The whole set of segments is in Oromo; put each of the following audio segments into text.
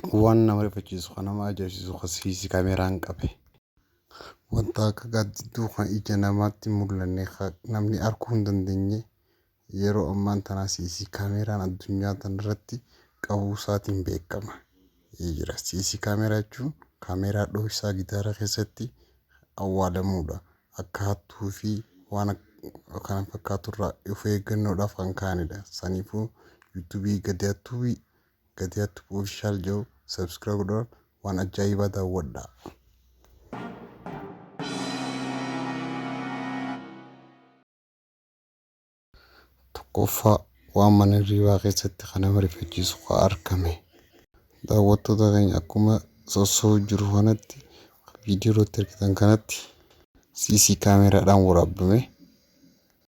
waan nama rifachiisu kan nama ajaa'ibsiisu kasiisi kaameraan qabe. Wanta akka gaaddiduu kan ija namaatti mul'anne namni arguu hin dandeenye yeroo ammaan tana siisi kaameraan addunyaa tanarratti qabuu isaatiin beekama. Jira siisi kaameraa jechuun kaameraa dhohisaa gitaara keessatti awwaalamuudha. Akka hattuu fi waan kana fakkaaturraa of eeggannoodhaaf kan kaa'anidha. Saniifuu yuutuubii gadi hattuu ofishaal jedhu subscribe godhuun waan ajaa'ibaa daawwadhaa. Tokkoffaa waan mana hirriibaa keessatti kan nama rifachiisu kan argame. Daawwattoota keenya akkuma sossoo jiru kanatti viidiyoo irratti argitan kanatti CC kaameraadhaan waraabame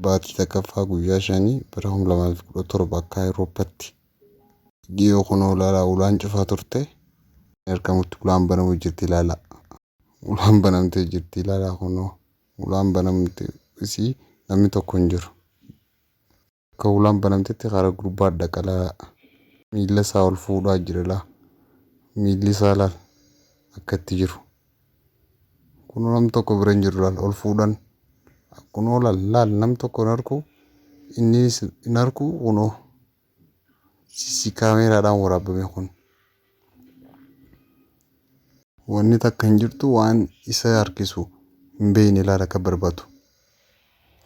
baatii takkaffaa guyyaa 5 bara 2017 akka Awurooppaatti dhiyoo kunoo ilaalaa ulaan cufaa turte ergamutti ulaan banamuu jirti ilaalaa. Ulaan banamtee jirti ilaalaa kunoo ulaan banamte isii namni tokko hin jiru. Akka ulaan banamtetti karaa gurbaa dhaqalaa miila isaa ol fuudhaa jira laa. Miilli isaa laal akka itti jiru. Kunoo nam tokko bira hin jiru laal ol fuudhan. Kunoo laal nam tokko hin argu inni hin argu kunoo CC kaameraadhaan waraabame kun. Wanni takka hin jirtu waan isa harkisu hin beekne laal akka barbaadu.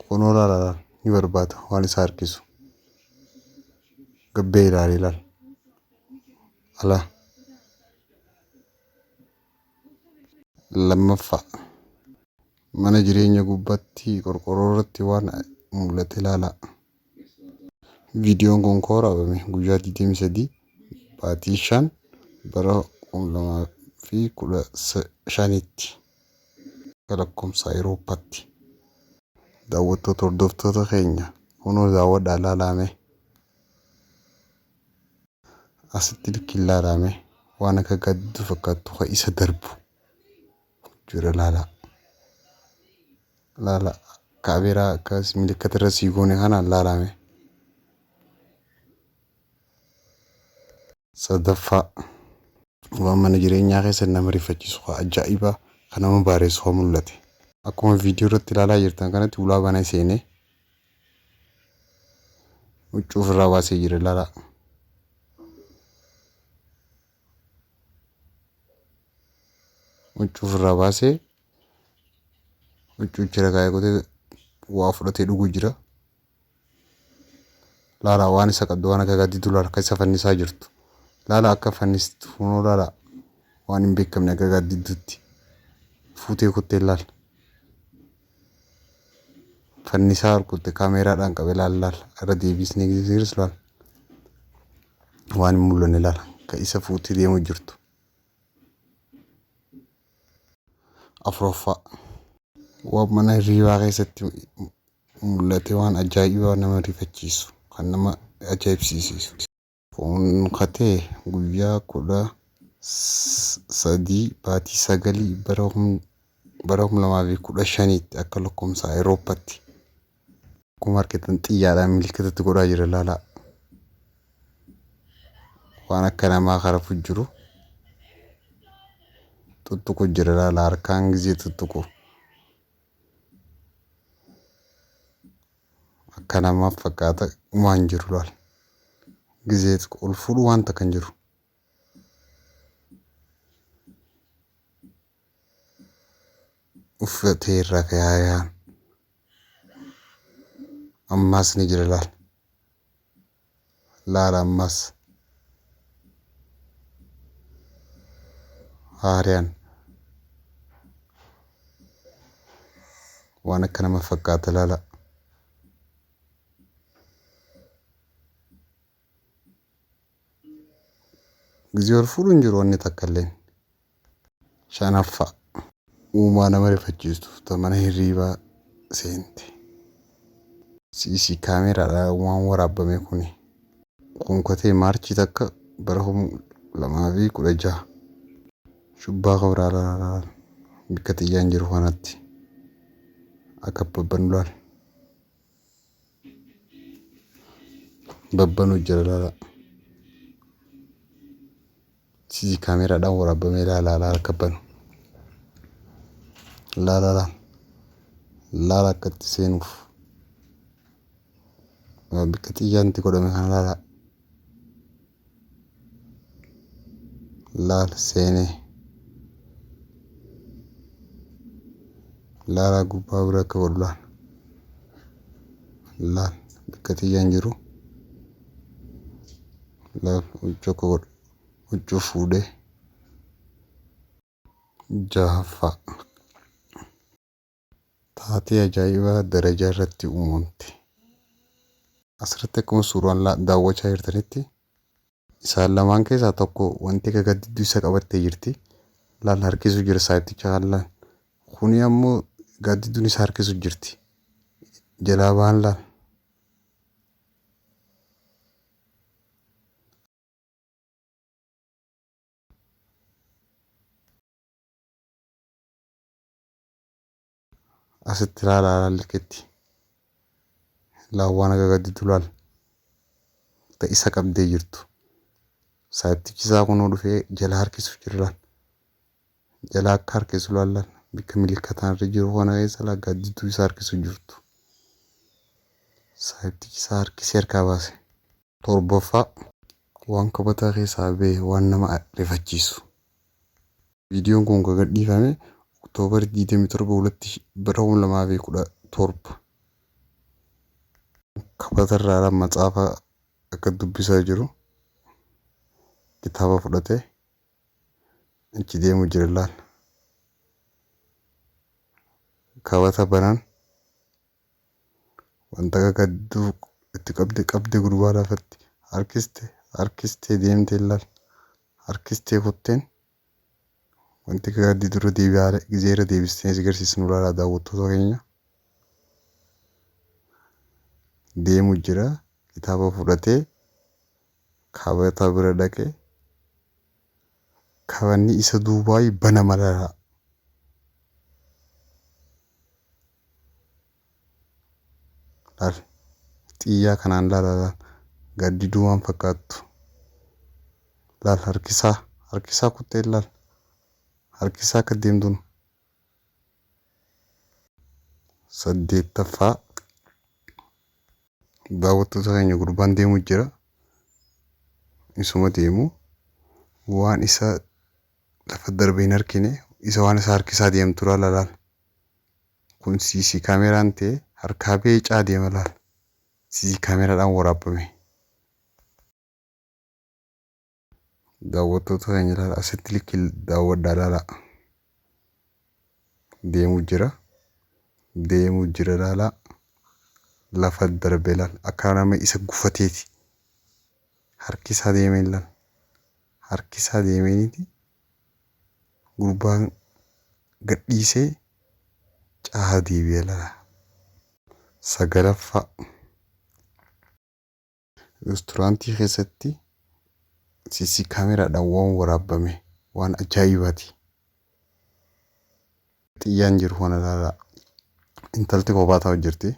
Kunoo laal ni barbaada waan isa harkisu. Gabbee ilaalee laal. Alaa. Lammaffaa mana jireenya gubbaatti qorqorroo irratti waan mul'ate ilaalaa. Viidiyoon kun waraabame guyyaa 23 baatii 5 bara 2015tti akka lakkoofsa Awurooppaatti. Daawwattoota hordoftoota keenya kunoo daawwadhaa ilaalame. Asitti likki ilaalame waan akka gaaddiduu fakkaatu kan isa darbu jira ilaalaa. Laala kaameraa akkas milikkata irra sii goone kanaan ilaalame. Sadaffaa waan mana jireenyaa keessatti nama rifachiisu kan ajaa'ibaa kan nama baareessu kan mul'ate. Akkuma viidiyoo irratti ilaalaa jirtan kanatti ulaa banaa seenee huccuu ofirraa baasee jira ilaalaa. Huccuu ofirraa baasee huccuu jira kaayee kutee waa fudhatee dhuguu jira. Laalaa waan isa qabdu waan akka gaaddiduu laala akka isa fannisaa jirtu. Laala akka fannistu kunoo laala waan hin beekamne akka gaaddiduutti fuutee kuttee laala. Fannisaa harkutte kaameraadhaan qabe laala irra deebisnee gidirs laala. Waan hin mul'anne laala kan isa fuutee deemu jirtu. Afuraffaa waan mana hirriibaa keessatti mul'ate waan ajaa'ibaa nama rifachiisu kan nama ajaa'ibsiisu. Kun katee guyyaa 13 baatii 9 bara 2015tti akka lakkoofsa Awurooppaatti. Akkuma argitan xiyyaadhaan milikkatatti godhaa jira ilaalaa. Waan akka namaa karafu jiru. Tuttuqu jira ilaalaa harkaan gizee tuttuqu. Akka namaaf fakkaata waan jiru laal. Gizee ol fuudhu waan takka hin jiru. Uffatee irraa kaayaan. Ammaas ni jira laal. Laala ammaas. Haariyaan. Waan akka nama fakkaata laala. Gizee ol fuudhu hin jiru wanni takka illee. Shanaffaa uumaa nama rifachiistu mana hirriibaa seente. CC kaameraadhaan waan waraabame kuni. Kun katee maarchii takka bara 2016 shubbaa kabraa laala bakka xiyyaan jiru kanatti akka babbanu laala. Babbanu jira laala. CC kaameraadhaan waraabamee ilaala akka banu. Laala akkatti seenuuf bakka xiyyaanti godhame kana laala seenee laala gubbaa bira akka godhu laala bakka xiyyaan jiru laala huccuu akka godhu huccuu fuudhee jahaffaa taatee ajaa'ibaa darajaa irratti uumamte. Asirratti akkuma suuraan daawwachaa jirtanitti isaan lamaan keessaa tokko wanti gagaddiddu isa qabattee jirti. Laal harkisu jira saayiticha kan kuni ammoo gaddidduun isa harkisu jirti. Jalaa baan laal. Asitti laala liqetti. Laawwan gagaddiddu laal. Isa qabdee jirtu. Saayitichi isaa kunoo dhufee jala harkisu jira laal. Jala akka harkisu laal bakka milkataan irra jiru kana keessa laal gaddiddu isa harkisu jirtu. Saayitichi isaa harkisee harkaa baase. Torbaffaa waan qabataa keessaa ba'e waan nama rifachiisu. Viidiyoon kun kan gadhiifame Oktoobar 27 2017. Qabatarraa matsaafaa akka dubbisaa jiru kitaaba fudhatee achi deemu jira laal. Qabata banaan wanta gagadduu itti qabde gurbaa lafatti harkistee deemtee laal. Harkistee kutteen wanti gagaddii dura deebi'aa gizeera deebistee agarsiisnu laala daawwattoota keenya. Deemu jira kitaaba fudhatee qabata bira dhaqee qabanni isa duubaa bana malaa. Laal xiyyaa kanaan laala gaddiduu waan fakkaattu. Laal harkisaa kuttee laal. Harkisaa akka deemtuun. Saddeettaffaa daawwattoota keenya gurbaan deemu jira. Isuma deemu waan isa lafa darbee hin harkine isa waan isa harkisaa deemtu laal. Kun CC kaameraan ta'e harkaa beecaa deema laal. CC kaameraadhaan waraabame. Daawwattoota keenya laal asitti likkii daawwadhaa laala. Deemu jira laala. Lafa darbee laal akka nama isa gufateeti. Harkisaa deemee laal. Harkisaa deemeeti gurbaan gadhiisee caaha deebi'ee laala. Sagalaffaa reesturaantii keessatti CC kaameraadhaan waan waraabame waan ajaa'ibaati. Xiyyaan jiru kana laala. Intalti kophaa taa'u jirti.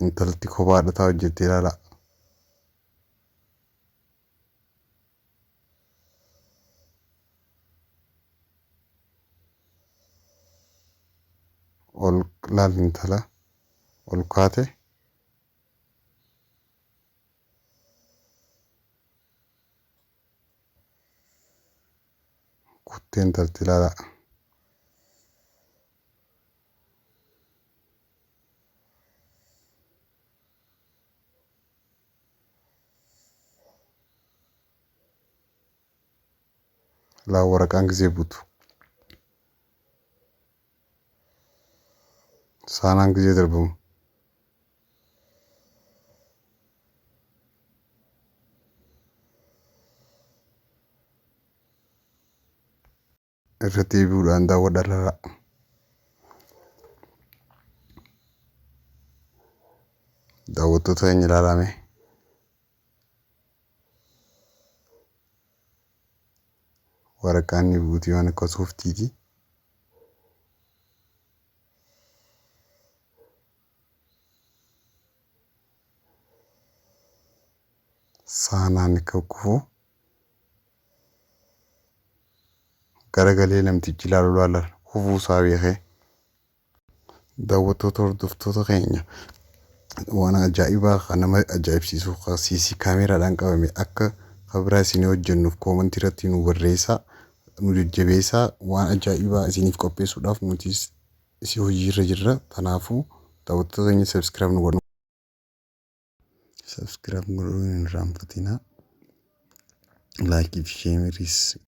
Intalti kophaadha taa'u jirti laala. Ol laal intala ol kaate. Kuttee intalti laala. Laa waraqaan gisee buutu. Saanaan gisee darbamu. Irra deebi'uudhaan daawwadhaa laala. Daawwattoota keenya ilaalame. Waraqaan ni buuti waan akka sooftiiti. saanaan kufu garagalee namtichi ilaaluu laala kufuu isaa beekee. Daawwattoota hordoftoota keenya waan ajaa'ibaa kan nama ajaa'ibsiisu CC kaameraadhaan qabame akka kabira isin hojjennuuf koomentii irratti nu barreessaa nu jajjabeessaa waan ajaa'ibaa isiniif qopheessuudhaaf nuti si hojiirra jirra. Kanaafuu daawwattoota keenya subscribe nu godhu. Subscribe godhuun hin irraanfatinaa. Like fi share